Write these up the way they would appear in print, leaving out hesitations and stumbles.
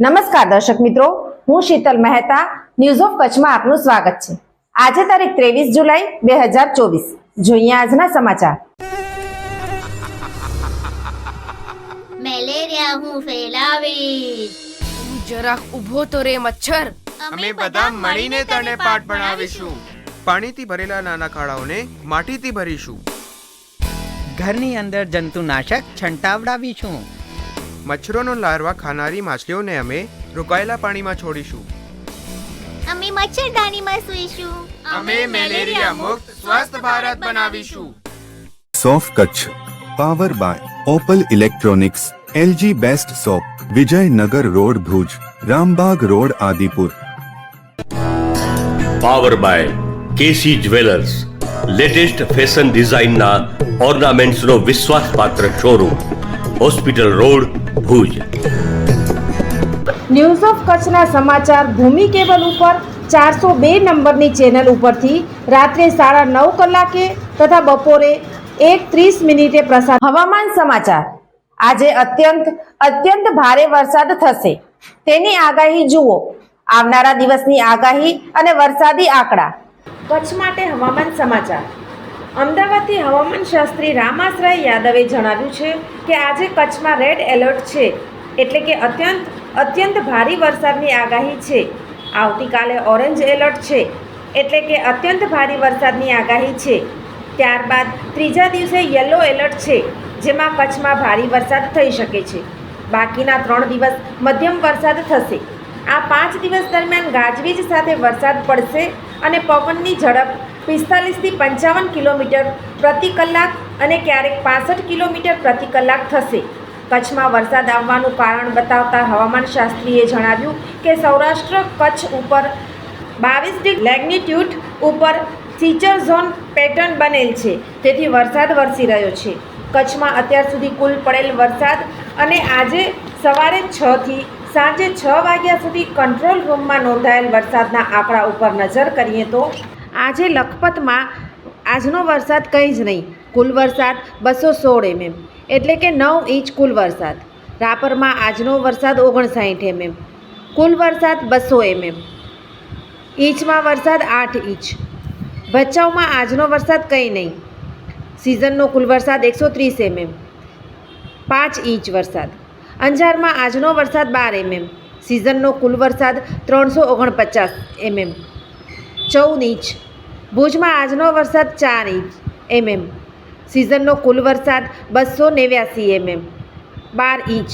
નમસ્કાર દર્શક મિત્રો, હું શીતલ મહેતા ન્યૂઝ ઓફ કચ્છમાં આપનું સ્વાગત છે। આજે તારીખ 23 જુલાઈ 2024। જોઈએ આજના સમાચાર। મેલેરિયા હું ફેલાવીશ। તું જરાક ઊભો તો રે મચ્છર। અમે બધા મળીને તને પાઠ ભણાવીશું। પાણીથી ભરેલા નાના ખાડાઓને માટીથી ભરીશું। ઘરની અંદર જંતુનાશક છંટાવડાવીશું। મચ્છરોનો લાર્વા ખાનારી માછલીઓને અમે રોકાયેલા પાણીમાં છોડીશું। અમે મચ્છરદાનીમાં સૂઈશું। અમે મેલેરિયા મુક્ત સ્વસ્થ ભારત બનાવીશું। સોફ Kutch power by Opal electronics, LG best shop, Vijaynagar road Bhuj, Rambag road Adipur. Power by KC jewellers, latest fashion ડિઝાઇનના ઓર્નામેન્ટ્સનો વિશ્વાસપાત્ર showroom, hospital road Bhuj. News of કચ્છના સમાચાર ભૂમિ કેબલ ઉપર 402 નંબરની ચેનલ ઉપરથી રાત્રે 9:30 કલાકે તથા બપોરે 1:30 પ્રસાર। હવામાન સમાચાર। આજે અત્યંત ભારે વરસાદ થશે તેની આગાહી જુઓ। આવનારા દિવસની આગાહી અને વરસાદી આંકડા। કચ્છ માટે હવામાન સમાચાર। અમદાવાદથી હવામાન શાસ્ત્રી રામાશ્રય યાદવે જણાવ્યું છે કે આજે કચ્છમાં રેડ એલર્ટ છે, એટલે કે અત્યંત ભારે વરસાદની આગાહી છે। આવતીકાલે ઓરેન્જ એલર્ટ છે, એટલે કે અત્યંત ભારે વરસાદની આગાહી છે। ત્યારબાદ ત્રીજા દિવસે યલો એલર્ટ છે, જેમાં કચ્છમાં ભારે વરસાદ થઈ શકે છે। બાકીના 3 દિવસ મધ્યમ વરસાદ થશે। આ 5 દિવસ દરમિયાન ગાજવીજ સાથે વરસાદ પડશે અને પવનની ઝડપ 45 થી 55 કિલોમીટર પ્રતિ કલાક અને ક્યારેક 65 કિલોમીટર પ્રતિ કલાક થશે। કચ્છમાં વરસાદ આવવાનું કારણ બતાવતા હવામાન શાસ્ત્રીએ જણાવ્યું કે સૌરાષ્ટ્ર કચ્છ ઉપર 22 મેગ્નિટ્યુડ ઉપર સિચર ઝોન પેટર્ન બનેલ છે, તેથી વરસાદ વરસી રહ્યો છે। કચ્છમાં અત્યાર સુધી કુલ પડેલ વરસાદ અને આજે સવારે 6 થી સાંજે 6 વાગ્યા સુધી કંટ્રોલ રૂમમાં નોંધાયેલ વરસાદના આંકડા ઉપર નજર કરીએ તો આજે લખપતમાં આજનો વરસાદ કંઈ જ નહીં, કુલ વરસાદ 216 mm, એટલે કે 9 ઇંચ કુલ વરસાદ। રાપરમાં આજનો વરસાદ 59 mm, કુલ વરસાદ 200 mm। ઇંચમાં વરસાદ 8 ઇંચ। ભચાઉમાં આજનો વરસાદ કંઈ નહીં, સિઝનનો કુલ વરસાદ 130 mm, 5 ઇંચ વરસાદ। અંજારમાં આજનો વરસાદ 12 mm, સિઝનનો કુલ વરસાદ 349 mm, 14 ઇંચ। ભુજમાં આજનો વરસાદ 4 mm, સિઝનનો કુલ વરસાદ 289 mm, 12 ઇંચ।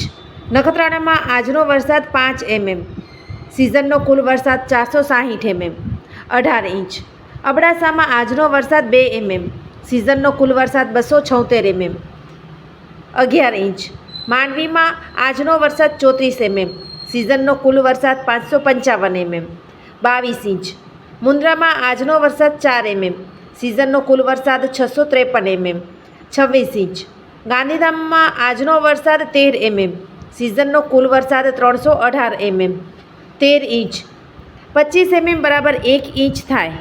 નખત્રાણામાં આજનો વરસાદ 5 mm, સિઝનનો કુલ વરસાદ 460 mm, 18 ઇંચ। અબડાસામાં આજનો વરસાદ 2 mm, સિઝનનો કુલ વરસાદ 276 mm, 11 ઇંચ। માંડવીમાં આજનો વરસાદ 34 mm, સિઝનનો કુલ વરસાદ 555 mm, 22 ઇંચ। મુન્દ્રામાં આજનો વરસાદ 4 mm, સિઝનનો કુલ વરસાદ 653 mm, 26 ઇંચ। ગાંધીધામમાં આજનો વરસાદ 13 mm, સિઝનનો કુલ વરસાદ 318 mm, 13 ઇંચ। 25 mm બરાબર 1 ઇંચ થાય।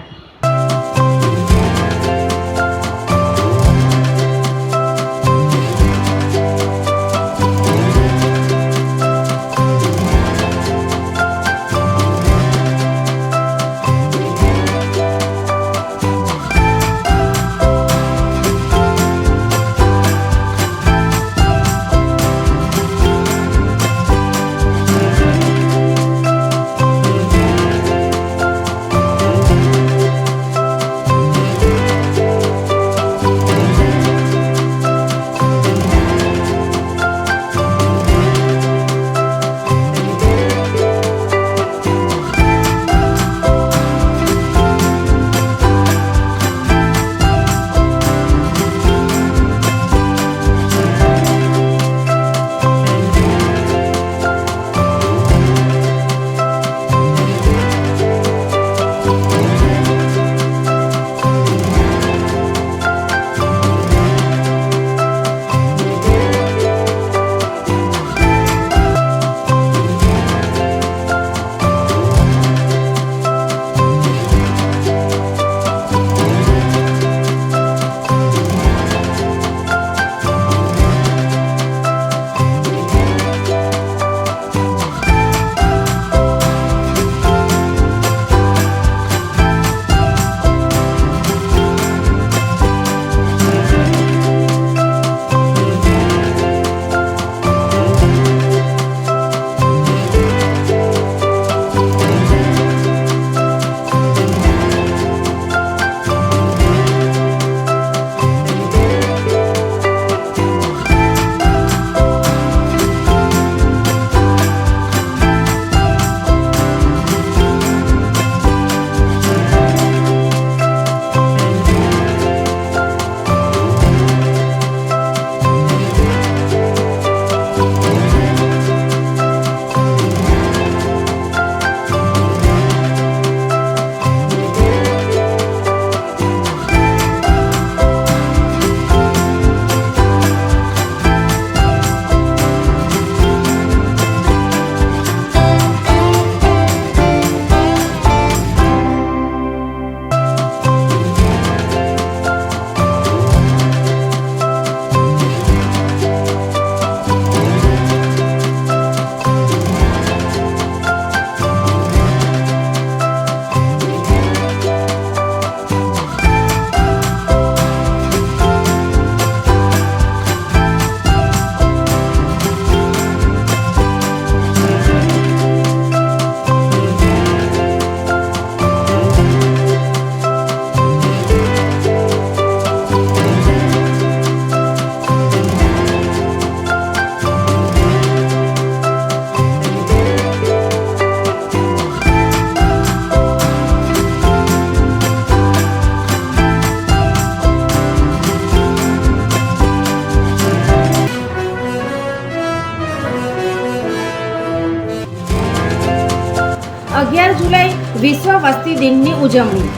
જુલાઈ વિશ્વ વસ્તી દિનની ઉજવણી.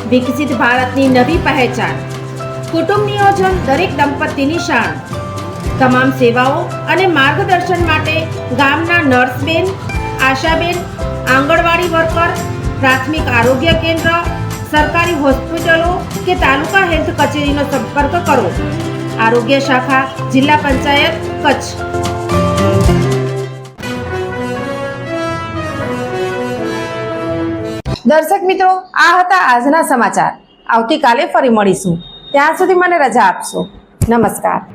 વિકસિત ભારતની નવી પહેચાન. કુટુંબ નિયોજન દરેક દંપતીની શાન. તમામ સેવાઓ અને માર્ગદર્શન માટે ગામના નર્સબેન, આશાબેન, આંગણવાડી વર્કર, પ્રાથમિક આરોગ્ય કેન્દ્ર, સરકારી હોસ્પિટલો કે તાલુકા હેલ્થ કચેરીનો સંપર્ક કરો. આરોગ્ય શાખા, જિલ્લા પંચાયત, કચ્છ. દર્શક મિત્રો, આ હતા આજના સમાચાર. આવતીકાલે ફરી મળીશું. ત્યાં સુધી મને રજા આપશો. નમસ્કાર.